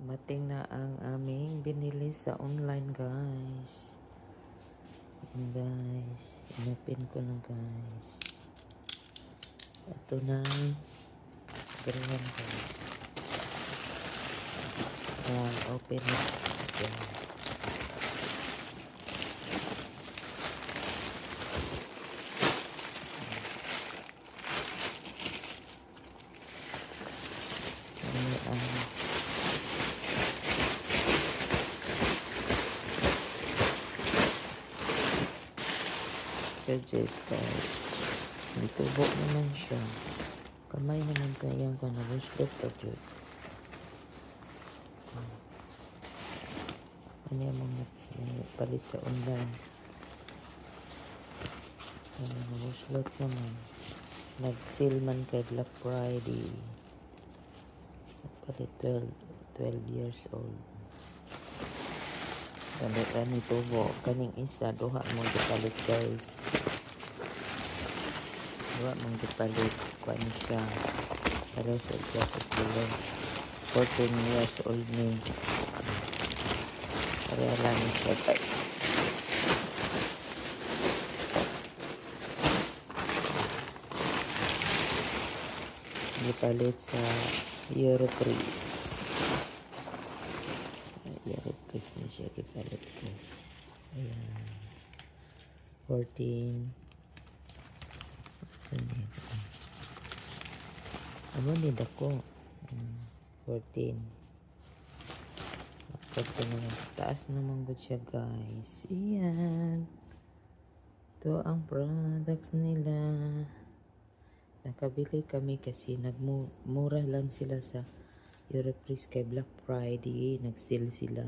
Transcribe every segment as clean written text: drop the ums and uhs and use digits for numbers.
Mating na ang aming binili sa online, guys. Ayan, guys. Inopin ko na, guys. Ito na. Ganyan, guys. Open it. Ayan. Judges, guys. May tubo naman siya. Kamay naman kayang ka na bustot pa, Jud. Ano yung mga palit sa online? Nabuslot naman. Nag-sale man kay Black Friday. Palit 12 years old. Palit ni tubo. Kaning isa, duha mong gipalit, guys. Duha mong gipalit. Kuan siya. Para sa jacket below. 14 years old ni. Kaya lang siya, guys. Gipalit sa Europris. Europris na siya gipalit, guys. Ayan. 14. Ano nid ako? 14. 14 naman. Taas naman good siya, guys. Ayan. Ito ang products nila. Nakabili kami kasi nagmura lang sila sa Europris kay Black Friday. Nag-sale sila.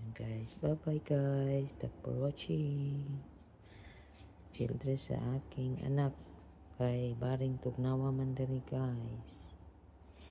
Ayan, guys. Bye-bye, guys. Thanks for watching. Children sa aking anak kay Baring Tugnawa Mandari, guys.